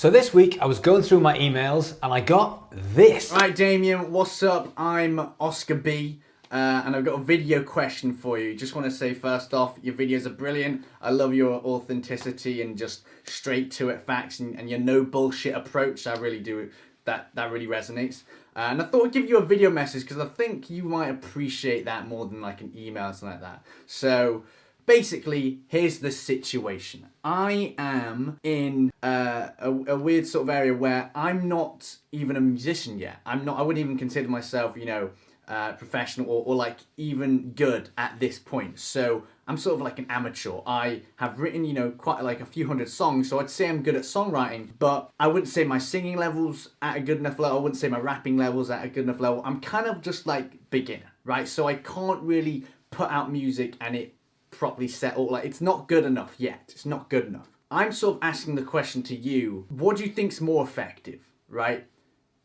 So this week I was going through my emails and I got this. Right, Damian, what's up? I'm Oscar B. And I've got a video question for you. Just want to say first off, your videos are brilliant. I love your authenticity and just straight to it facts and your no bullshit approach. I really do. That really resonates. And I thought I'd give you a video message because I think you might appreciate that more than like an email or something like that. So basically, here's the situation. I am in a weird sort of area where I'm not even a musician yet. I wouldn't even consider myself, professional or like even good at this point. So I'm sort of like an amateur. I have written, quite like a few hundred songs, so I'd say I'm good at songwriting, but I wouldn't say my singing level's at a good enough level. I wouldn't say my rapping level's at a good enough level. I'm kind of just like beginner, right? So I can't really put out music and it properly settle. Like, it's not good enough yet. It's not good enough. I'm sort of asking the question to you, what do you think's more effective, right?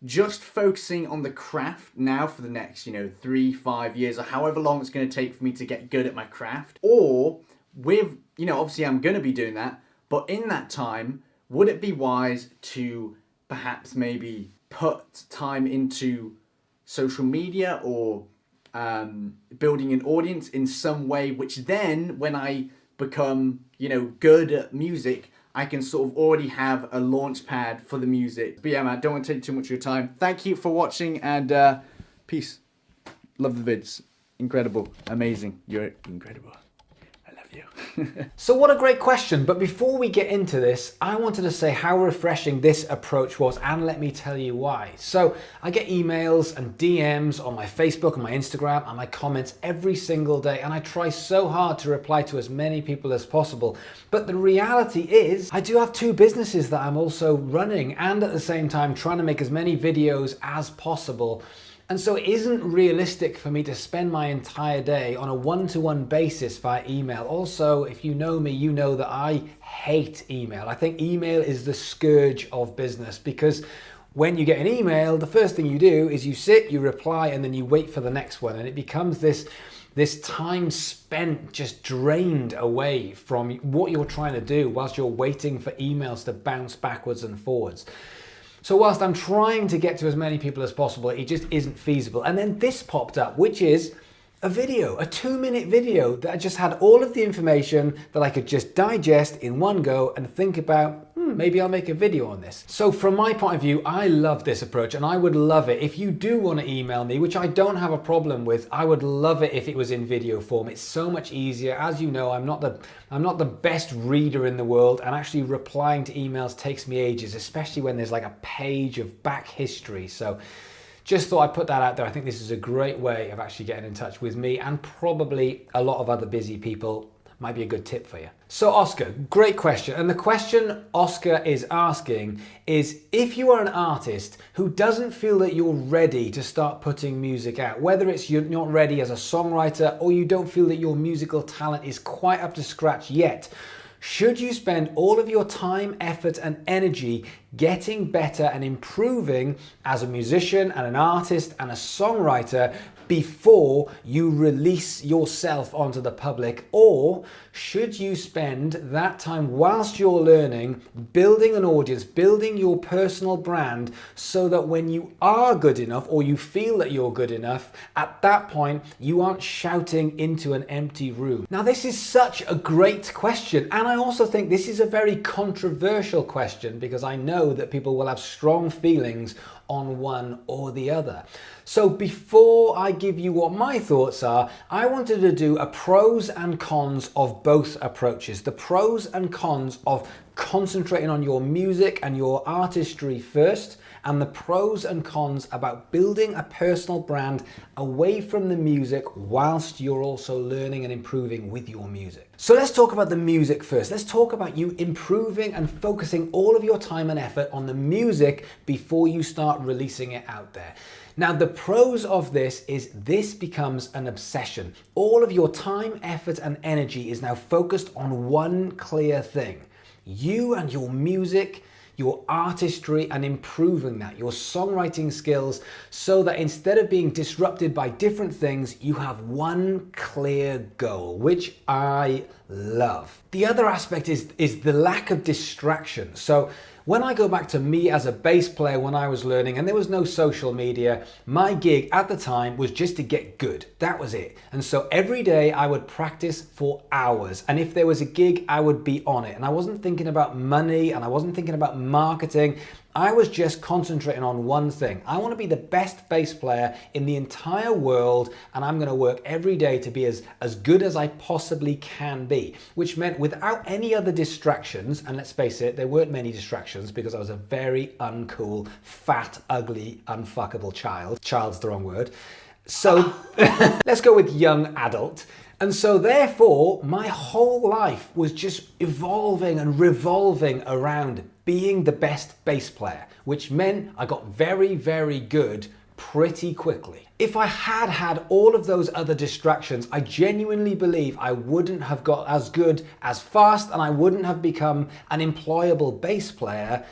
Just focusing on the craft now for the next, 3-5 years or however long it's going to take for me to get good at my craft, or with, obviously I'm going to be doing that, but in that time, would it be wise to perhaps maybe put time into social media or building an audience in some way, which then when I become, good at music, I can sort of already have a launch pad for the music. But yeah, man, don't want to take too much of your time. Thank you for watching and peace. Love the vids. Incredible. Amazing. You're incredible. I love you. So what a great question, but before we get into this, I wanted to say how refreshing this approach was, and let me tell you why. So I get emails and DMs on my Facebook and my Instagram and my comments every single day, and I try so hard to reply to as many people as possible. But the reality is I do have 2 businesses that I'm also running, and at the same time trying to make as many videos as possible. And so it isn't realistic for me to spend my entire day on a one-to-one basis via email. Also, if you know me, you know that I hate email. I think email is the scourge of business because when you get an email, the first thing you do is you sit, you reply, and then you wait for the next one. And it becomes this time spent just drained away from what you're trying to do whilst you're waiting for emails to bounce backwards and forwards. So whilst I'm trying to get to as many people as possible, it just isn't feasible. And then this popped up, which is a video, a 2-minute video that just had all of the information that I could just digest in one go and think about, maybe I'll make a video on this. So from my point of view, I love this approach and I would love it. If you do want to email me, which I don't have a problem with, I would love it if it was in video form. It's so much easier. As you know, I'm not the best reader in the world, and actually replying to emails takes me ages, especially when there's like a page of back history. So just thought I'd put that out there. I think this is a great way of actually getting in touch with me and probably a lot of other busy people. Might be a good tip for you. So Oscar, great question. And the question Oscar is asking is, if you are an artist who doesn't feel that you're ready to start putting music out, whether it's you're not ready as a songwriter or you don't feel that your musical talent is quite up to scratch yet, should you spend all of your time, effort, and energy getting better and improving as a musician and an artist and a songwriter before you release yourself onto the public? Or should you spend that time whilst you're learning, building an audience, building your personal brand, so that when you are good enough or you feel that you're good enough, at that point you aren't shouting into an empty room? Now, this is such a great question, and I also think this is a very controversial question because I know that people will have strong feelings on one or the other. So before I give you what my thoughts are, I wanted to do a pros and cons of both approaches. The pros and cons of concentrating on your music and your artistry first, and the pros and cons about building a personal brand away from the music whilst you're also learning and improving with your music. So let's talk about the music first. Let's talk about you improving and focusing all of your time and effort on the music before you start releasing it out there. Now, the pros of this is this becomes an obsession. All of your time, effort, and energy is now focused on one clear thing: you and your music, your artistry, and improving that, your songwriting skills, so that instead of being disrupted by different things, you have one clear goal, which I love. The other aspect is the lack of distraction. So When I go back to me as a bass player when I was learning and there was no social media, my gig at the time was just to get good. That was it. And so every day I would practice for hours. And if there was a gig, I would be on it. And I wasn't thinking about money and I wasn't thinking about marketing. I was just concentrating on one thing. I want to be the best bass player in the entire world, and I'm going to work every day to be as good as I possibly can be, which meant without any other distractions, and let's face it, there weren't many distractions because I was a very uncool, fat, ugly, unfuckable child. Child's the wrong word. So let's go with young adult. And so therefore, my whole life was just evolving and revolving around being the best bass player, which meant I got very, very good pretty quickly. If I had had all of those other distractions, I genuinely believe I wouldn't have got as good as fast and I wouldn't have become an employable bass player,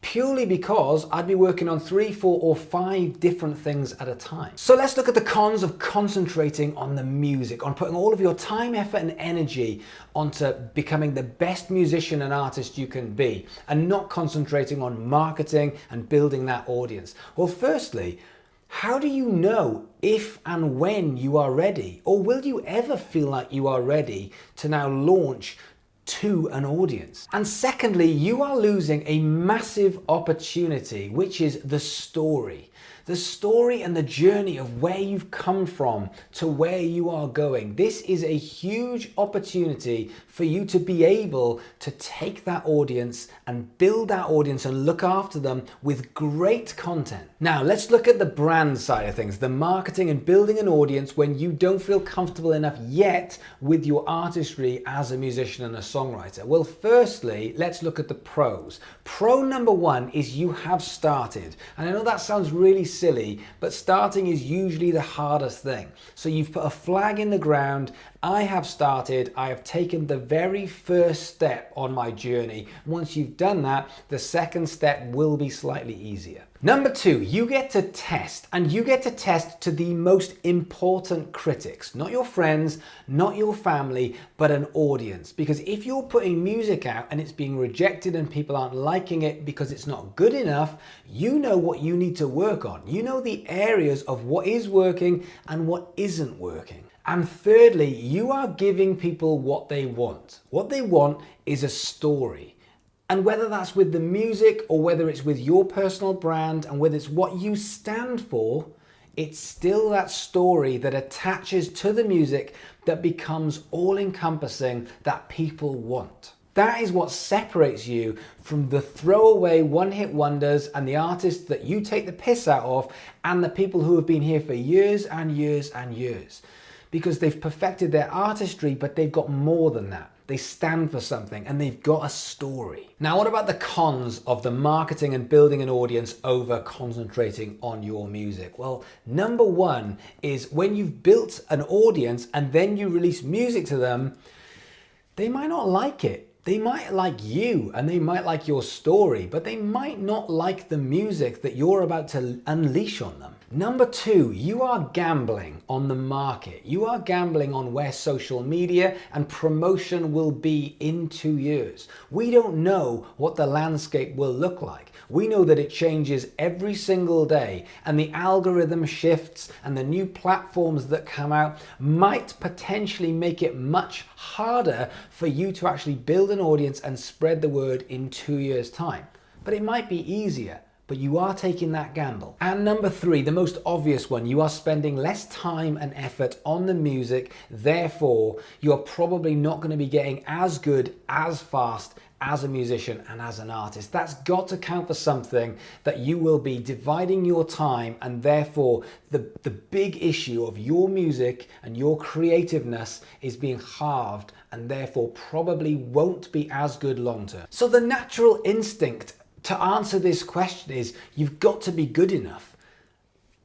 purely because I'd be working on 3, 4, or 5 different things at a time. So let's look at the cons of concentrating on the music, on putting all of your time, effort, and energy onto becoming the best musician and artist you can be, and not concentrating on marketing and building that audience. Well, firstly, how do you know if and when you are ready? Or will you ever feel like you are ready to now launch to an audience? And secondly, you are losing a massive opportunity, which is the story. The story and the journey of where you've come from to where you are going. This is a huge opportunity for you to be able to take that audience and build that audience and look after them with great content. Now, let's look at the brand side of things, the marketing and building an audience when you don't feel comfortable enough yet with your artistry as a musician and a songwriter. Well, firstly, let's look at the pros. Pro number 1 is you have started. And I know that sounds really silly, but starting is usually the hardest thing. So you've put a flag in the ground. I have started. I have taken the very first step on my journey. Once you've done that, the second step will be slightly easier. Number 2, you get to test, and you get to test to the most important critics, not your friends, not your family, but an audience. Because if you're putting music out and it's being rejected and people aren't liking it because it's not good enough, you know what you need to work on. You know the areas of what is working and what isn't working. And thirdly, you are giving people what they want. What they want is a story. And whether that's with the music or whether it's with your personal brand and whether it's what you stand for, it's still that story that attaches to the music that becomes all-encompassing that people want. That is what separates you from the throwaway one-hit wonders and the artists that you take the piss out of and the people who have been here for years and years and years. Because they've perfected their artistry, but they've got more than that. They stand for something and they've got a story. Now, what about the cons of the marketing and building an audience over concentrating on your music? Well, number 1 is when you've built an audience and then you release music to them, they might not like it. They might like you and they might like your story, but they might not like the music that you're about to unleash on them. Number 2, you are gambling on the market. You are gambling on where social media and promotion will be in 2 years. We don't know what the landscape will look like. We know that it changes every single day and the algorithm shifts and the new platforms that come out might potentially make it much harder for you to actually build an audience and spread the word in 2 years' time. But it might be easier. But you are taking that gamble. And number 3, the most obvious one, you are spending less time and effort on the music, therefore you're probably not going to be getting as good, as fast as a musician and as an artist. That's got to count for something, that you will be dividing your time and therefore the big issue of your music and your creativeness is being halved and therefore probably won't be as good long term. So the natural instinct to answer this question is you've got to be good enough.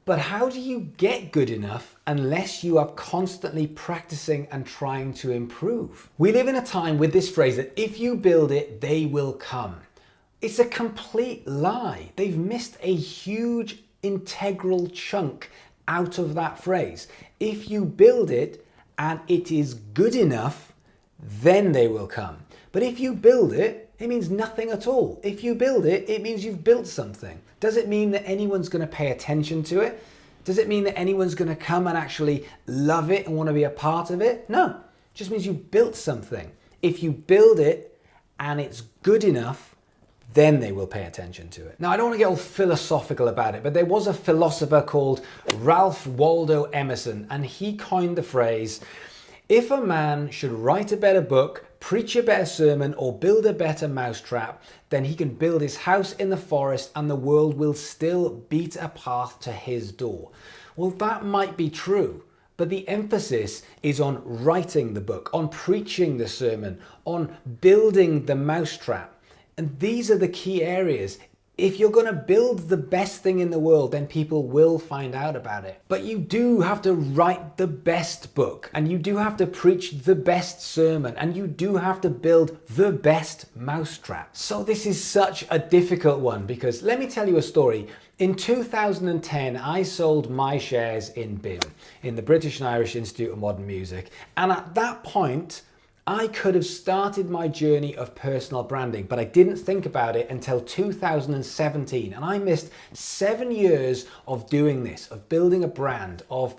But how do you get good enough unless you are constantly practicing and trying to improve? We live in a time with this phrase that if you build it, they will come. It's a complete lie. They've missed a huge integral chunk out of that phrase. If you build it and it is good enough, then they will come. But if you build it It means nothing at all. If you build it, it means you've built something. Does it mean that anyone's going to pay attention to it? Does it mean that anyone's going to come and actually love it and want to be a part of it? No, it just means you've built something. If you build it and it's good enough, then they will pay attention to it. Now, I don't want to get all philosophical about it, but there was a philosopher called Ralph Waldo Emerson, and he coined the phrase, if a man should write a better book, preach a better sermon, or build a better mousetrap, then he can build his house in the forest and the world will still beat a path to his door. Well, that might be true, but the emphasis is on writing the book, on preaching the sermon, on building the mousetrap. And these are the key areas. If you're going to build the best thing in the world, then people will find out about it. But you do have to write the best book, and you do have to preach the best sermon, and you do have to build the best mousetrap. So this is such a difficult one, because let me tell you a story. In 2010, I sold my shares in BIMM, in the British and Irish Institute of Modern Music. And at that point, I could have started my journey of personal branding, but I didn't think about it until 2017. And I missed 7 years of doing this, of building a brand, of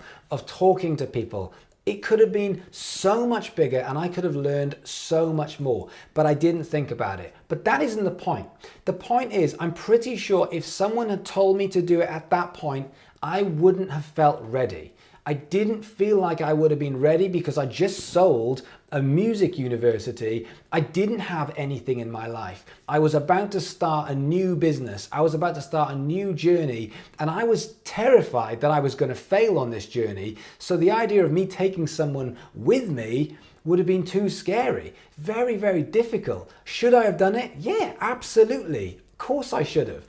talking to people. It could have been so much bigger and I could have learned so much more, but I didn't think about it. But that isn't the point. The point is, I'm pretty sure if someone had told me to do it at that point, I wouldn't have felt ready. I didn't feel like I would have been ready because I just sold a music university. I didn't have anything in my life. I was about to start a new business. I was about to start a new journey, and I was terrified that I was going to fail on this journey. So the idea of me taking someone with me would have been too scary. Very, very difficult. Should I have done it? Yeah, absolutely. Of course I should have.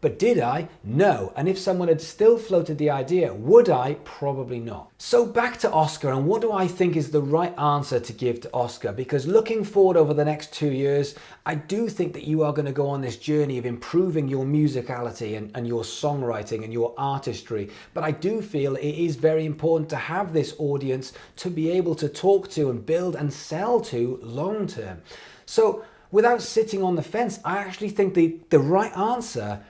But did I? No. And if someone had still floated the idea, would I? Probably not. So back to Oscar, and what do I think is the right answer to give to Oscar? Because looking forward over the next 2 years, I do think that you are going to go on this journey of improving your musicality and your songwriting and your artistry. But I do feel it is very important to have this audience to be able to talk to and build and sell to long term. So without sitting on the fence, I actually think the right answer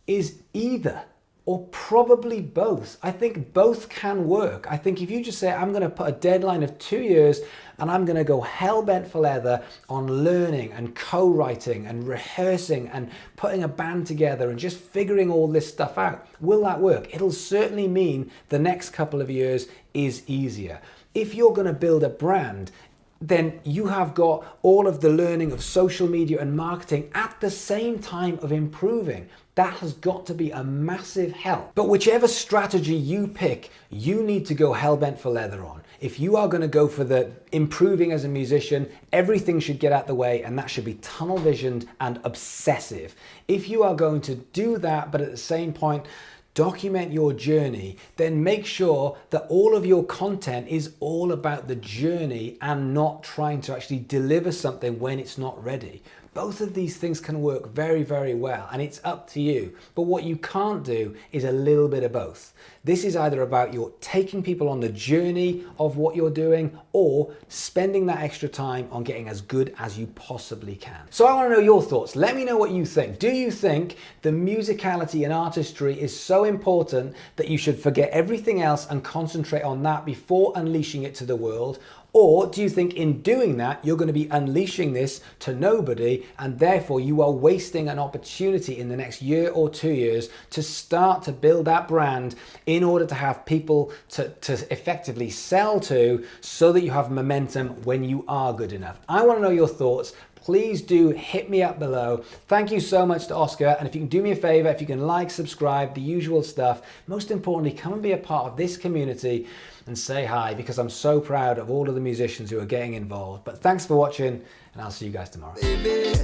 is either, or probably both. I think both can work. I think if you just say, I'm going to put a deadline of 2 years and I'm going to go hell-bent for leather on learning and co-writing and rehearsing and putting a band together and just figuring all this stuff out, will that work? It'll certainly mean the next couple of years is easier. If you're going to build a brand, then you have got all of the learning of social media and marketing at the same time of improving. That has got to be a massive help. But whichever strategy you pick, you need to go hell-bent for leather on. If you are going to go for the improving as a musician, everything should get out the way, and that should be tunnel visioned and obsessive. If you are going to do that, but at the same point, document your journey, then make sure that all of your content is all about the journey and not trying to actually deliver something when it's not ready. Both of these things can work very, very well, and it's up to you. But what you can't do is a little bit of both. This is either about you're taking people on the journey of what you're doing or spending that extra time on getting as good as you possibly can. So I want to know your thoughts. Let me know what you think. Do you think the musicality and artistry is so important that you should forget everything else and concentrate on that before unleashing it to the world? Or do you think in doing that, you're going to be unleashing this to nobody, and therefore you are wasting an opportunity in the next year or 2 years to start to build that brand in order to have people to effectively sell to, so that you have momentum when you are good enough? I want to know your thoughts. Please do hit me up below. Thank you so much to Oscar. And if you can do me a favor, if you can like, subscribe, the usual stuff. Most importantly, come and be a part of this community and say hi, because I'm so proud of all of the musicians who are getting involved. But thanks for watching, and I'll see you guys tomorrow. Baby,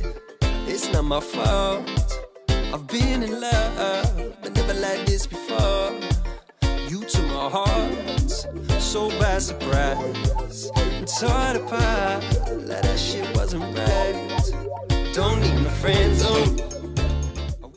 it's not my fault. I've been in love, but never like this before. You took my heart so by surprise. It's hard apart, like that shit wasn't right. Don't need no friends on.